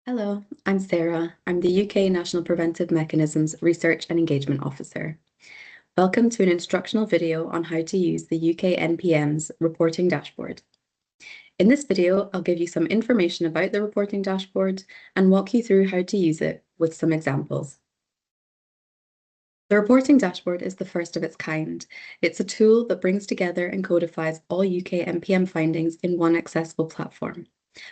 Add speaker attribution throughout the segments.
Speaker 1: Hello, I'm Sarah. I'm the UK National Preventive Mechanisms Research and Engagement Officer. Welcome to an instructional video on how to use the UK NPM's reporting dashboard. In this video, I'll give you some information about the reporting dashboard and walk you through how to use it with some examples. The reporting dashboard is the first of its kind. It's a tool that brings together and codifies all UK NPM findings in one accessible platform,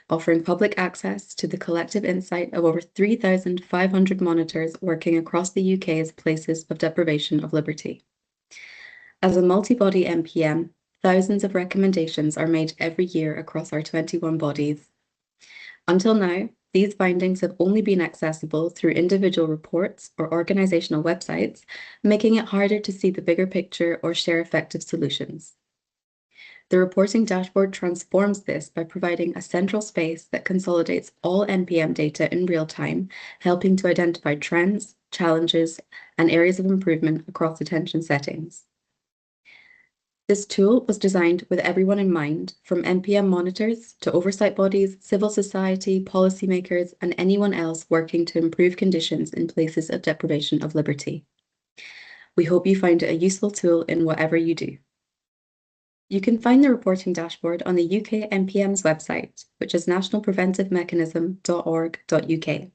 Speaker 1: offering public access to the collective insight of over 3,500 monitors working across the UK's places of deprivation of liberty. As a multi-body NPM, thousands of recommendations are made every year across our 21 bodies. Until now, these findings have only been accessible through individual reports or organisational websites, making it harder to see the bigger picture or share effective solutions. The reporting dashboard transforms this by providing a central space that consolidates all NPM data in real time, helping to identify trends, challenges, and areas of improvement across attention settings. This tool was designed with everyone in mind, from NPM monitors to oversight bodies, civil society, policymakers, and anyone else working to improve conditions in places of deprivation of liberty. We hope you find it a useful tool in whatever you do. You can find the reporting dashboard on the UK NPM's website, which is nationalpreventivemechanism.org.uk.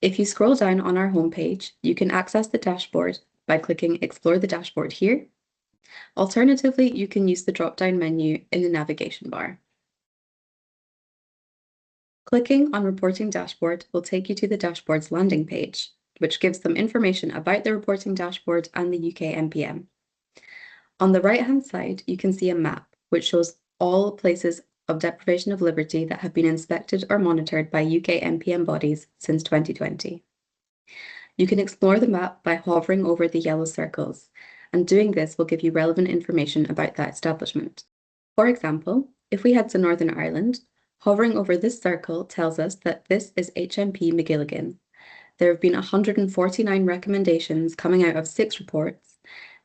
Speaker 1: If you scroll down on our homepage, you can access the dashboard by clicking Explore the Dashboard here. Alternatively, you can use the drop-down menu in the navigation bar. Clicking on Reporting Dashboard will take you to the dashboard's landing page, which gives some information about the reporting dashboard and the UK NPM. On the right-hand side, you can see a map, which shows all places of deprivation of liberty that have been inspected or monitored by UK NPM bodies since 2020. You can explore the map by hovering over the yellow circles, and doing this will give you relevant information about that establishment. For example, if we head to Northern Ireland, hovering over this circle tells us that this is HMP McGilligan. There have been 149 recommendations coming out of 6 reports,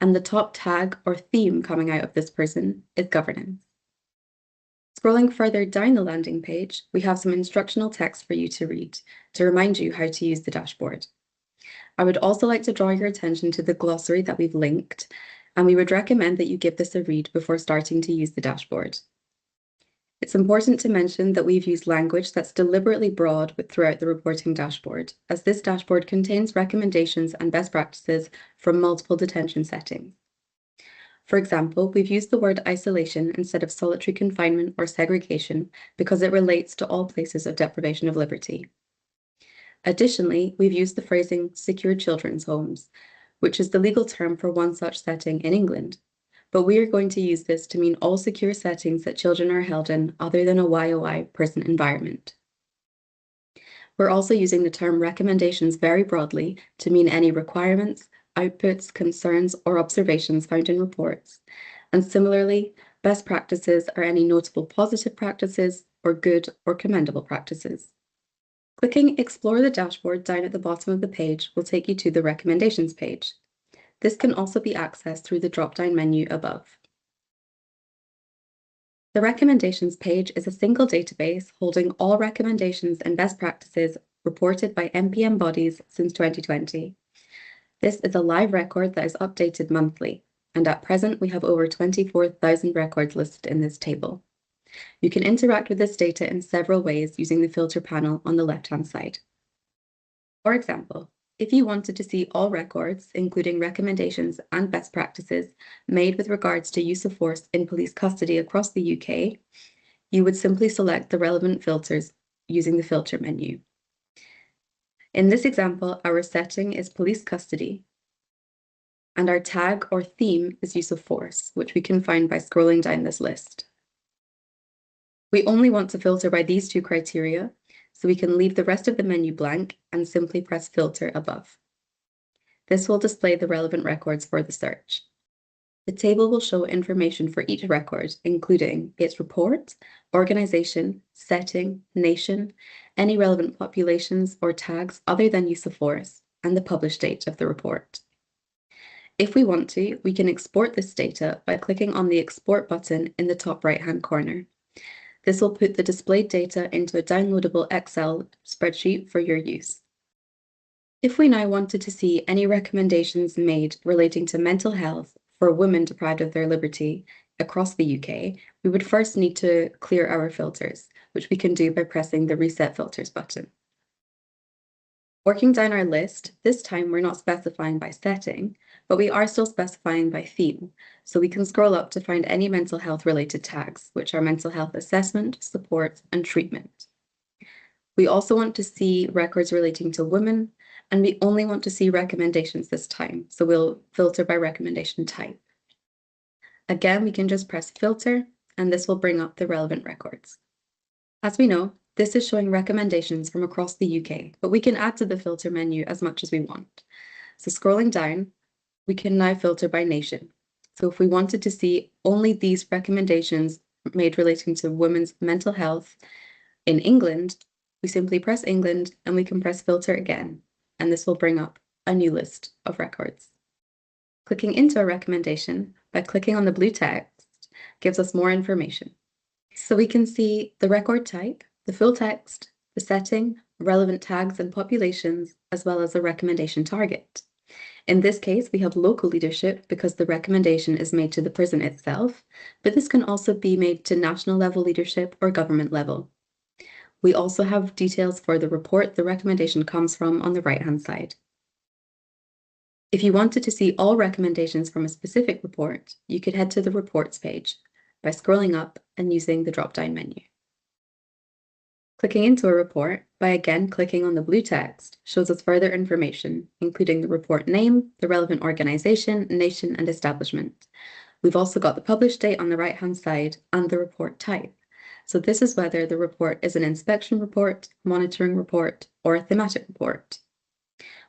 Speaker 1: and the top tag or theme coming out of this person is governance. Scrolling further down the landing page, we have some instructional text for you to read to remind you how to use the dashboard. I would also like to draw your attention to the glossary that we've linked, and we would recommend that you give this a read before starting to use the dashboard. It's important to mention that we've used language that's deliberately broad throughout the reporting dashboard, as this dashboard contains recommendations and best practices from multiple detention settings. For example, we've used the word isolation instead of solitary confinement or segregation because it relates to all places of deprivation of liberty. Additionally, we've used the phrasing secure children's homes, which is the legal term for one such setting in England. But we are going to use this to mean all secure settings that children are held in other than a YOI prison environment. We're also using the term recommendations very broadly to mean any requirements, outputs, concerns, or observations found in reports. And similarly, best practices are any notable positive practices or good or commendable practices. Clicking Explore the Dashboard down at the bottom of the page will take you to the Recommendations page. This can also be accessed through the drop-down menu above. The Recommendations page is a single database holding all recommendations and best practices reported by NPM bodies since 2020. This is a live record that is updated monthly, and at present we have over 24,000 records listed in this table. You can interact with this data in several ways using the filter panel on the left-hand side. For example, if you wanted to see all records, including recommendations and best practices made with regards to use of force in police custody across the UK, you would simply select the relevant filters using the filter menu. In this example, our setting is police custody, and our tag or theme is use of force, which we can find by scrolling down this list. We only want to filter by these 2 criteria, so we can leave the rest of the menu blank and simply press Filter above. This will display the relevant records for the search. The table will show information for each record, including its report, organisation, setting, nation, any relevant populations or tags other than use of force, and the published date of the report. If we want to, we can export this data by clicking on the Export button in the top right-hand corner. This will put the displayed data into a downloadable Excel spreadsheet for your use. If we now wanted to see any recommendations made relating to mental health for women deprived of their liberty across the UK, we would first need to clear our filters, which we can do by pressing the Reset Filters button. Working down our list, this time we're not specifying by setting, but we are still specifying by theme, so we can scroll up to find any mental health related tags, which are mental health assessment, support, and treatment. We also want to see records relating to women, and we only want to see recommendations this time, so we'll filter by recommendation type. Again, we can just press filter, and this will bring up the relevant records. As we know, this is showing recommendations from across the UK, but we can add to the filter menu as much as we want. So scrolling down, we can now filter by nation. So if we wanted to see only these recommendations made relating to women's mental health in England, we simply press England and we can press filter again, and this will bring up a new list of records. Clicking into a recommendation by clicking on the blue text gives us more information. So we can see the record type, the full text, the setting, relevant tags and populations, as well as a recommendation target. In this case, we have local leadership because the recommendation is made to the prison itself, but this can also be made to national level leadership or government level. We also have details for the report the recommendation comes from on the right-hand side. If you wanted to see all recommendations from a specific report, you could head to the reports page by scrolling up and using the drop-down menu. Clicking into a report by again clicking on the blue text shows us further information, including the report name, the relevant organisation, nation and establishment. We've also got the published date on the right-hand side and the report type. So this is whether the report is an inspection report, monitoring report, or a thematic report.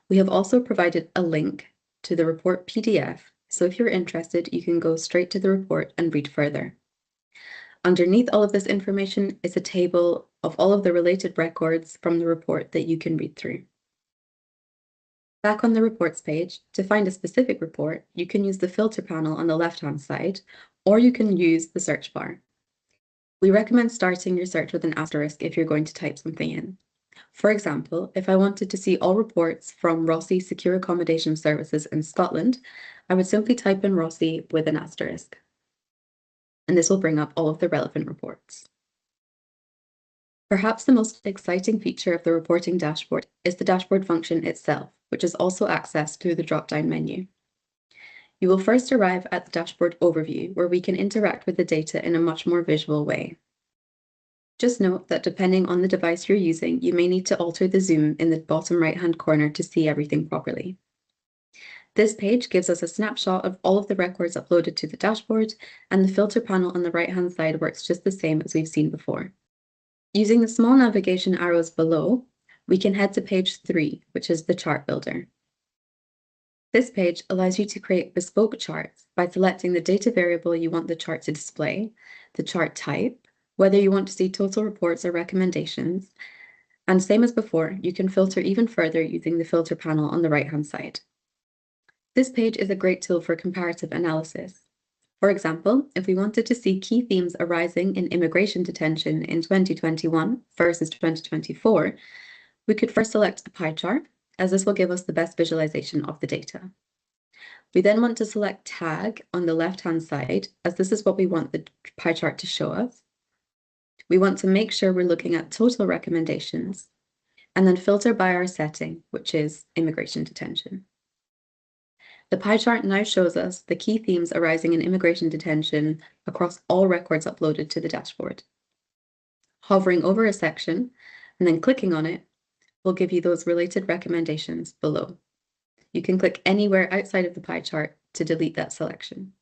Speaker 1: We have also provided a link to the report PDF, so if you're interested, you can go straight to the report and read further. Underneath all of this information is a table of all of the related records from the report that you can read through. Back on the reports page, to find a specific report, you can use the filter panel on the left-hand side, or you can use the search bar. We recommend starting your search with an asterisk if you're going to type something in. For example, if I wanted to see all reports from Rossi Secure Accommodation Services in Scotland, I would simply type in Rossi with an asterisk. And this will bring up all of the relevant reports. Perhaps the most exciting feature of the reporting dashboard is the dashboard function itself, which is also accessed through the drop-down menu. You will first arrive at the dashboard overview, where we can interact with the data in a much more visual way. Just note that depending on the device you're using, you may need to alter the zoom in the bottom right-hand corner to see everything properly. This page gives us a snapshot of all of the records uploaded to the dashboard, and the filter panel on the right-hand side works just the same as we've seen before. Using the small navigation arrows below, we can head to page 3, which is the chart builder. This page allows you to create bespoke charts by selecting the data variable you want the chart to display, the chart type, whether you want to see total reports or recommendations, and same as before, you can filter even further using the filter panel on the right-hand side. This page is a great tool for comparative analysis. For example, if we wanted to see key themes arising in immigration detention in 2021 versus 2024, we could first select a pie chart, as this will give us the best visualization of the data. We then want to select tag on the left-hand side, as this is what we want the pie chart to show us. We want to make sure we're looking at total recommendations, and then filter by our setting, which is immigration detention. The pie chart now shows us the key themes arising in immigration detention across all records uploaded to the dashboard. Hovering over a section and then clicking on it will give you those related recommendations below. You can click anywhere outside of the pie chart to delete that selection.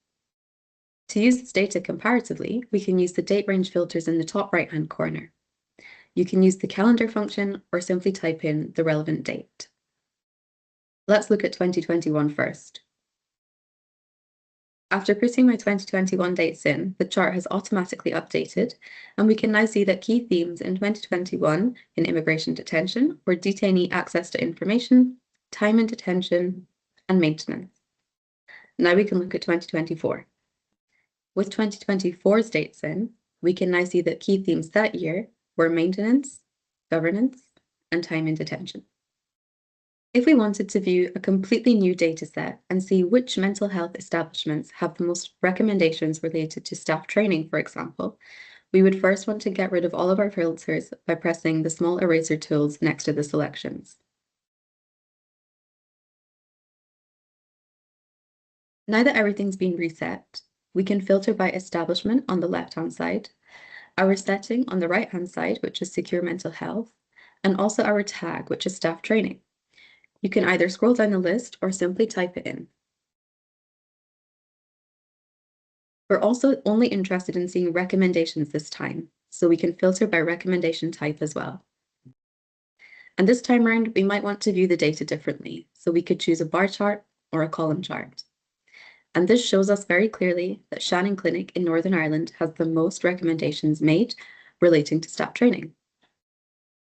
Speaker 1: To use this data comparatively, we can use the date range filters in the top right-hand corner. You can use the calendar function or simply type in the relevant date. Let's look at 2021 first. After putting my 2021 dates in, the chart has automatically updated, and we can now see that key themes in 2021 in immigration detention were detainee access to information, time in detention, and maintenance. Now we can look at 2024. With 2024's dates in, we can now see that key themes that year were maintenance, governance, and time in detention. If we wanted to view a completely new data set and see which mental health establishments have the most recommendations related to staff training, for example, we would first want to get rid of all of our filters by pressing the small eraser tools next to the selections. Now that everything's been reset, we can filter by establishment on the left-hand side, our setting on the right-hand side, which is secure mental health, and also our tag, which is staff training. You can either scroll down the list or simply type it in. We're also only interested in seeing recommendations this time, so we can filter by recommendation type as well. And this time around, we might want to view the data differently, so we could choose a bar chart or a column chart. And this shows us very clearly that Shannon Clinic in Northern Ireland has the most recommendations made relating to staff training.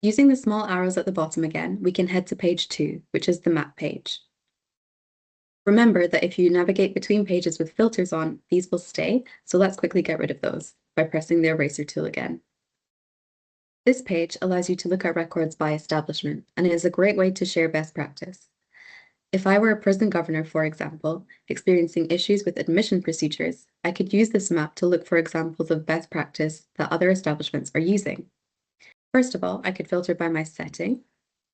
Speaker 1: Using the small arrows at the bottom again, we can head to page 2, which is the map page. Remember that if you navigate between pages with filters on, these will stay, so let's quickly get rid of those by pressing the eraser tool again. This page allows you to look at records by establishment, and it is a great way to share best practice. If I were a prison governor, for example, experiencing issues with admission procedures, I could use this map to look for examples of best practice that other establishments are using. First of all, I could filter by my setting,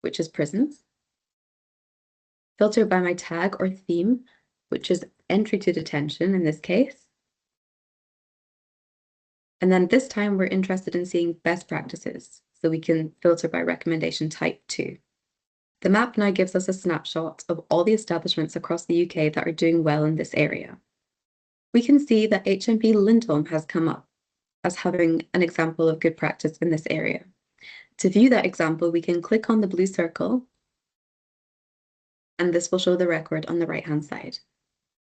Speaker 1: which is prisons, filter by my tag or theme, which is entry to detention in this case. And then this time we're interested in seeing best practices, so we can filter by recommendation type 2. The map now gives us a snapshot of all the establishments across the UK that are doing well in this area. We can see that HMP Lindholm has come up as having an example of good practice in this area. To view that example, we can click on the blue circle, and this will show the record on the right-hand side.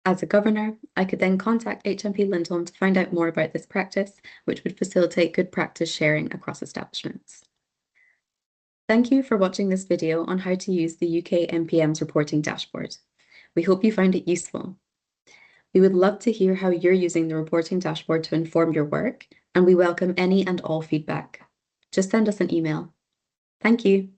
Speaker 1: As a governor, I could then contact HMP Lindholm to find out more about this practice, which would facilitate good practice sharing across establishments. Thank you for watching this video on how to use the UK NPM's reporting dashboard. We hope you find it useful. We would love to hear how you're using the reporting dashboard to inform your work, and we welcome any and all feedback. Just send us an email. Thank you.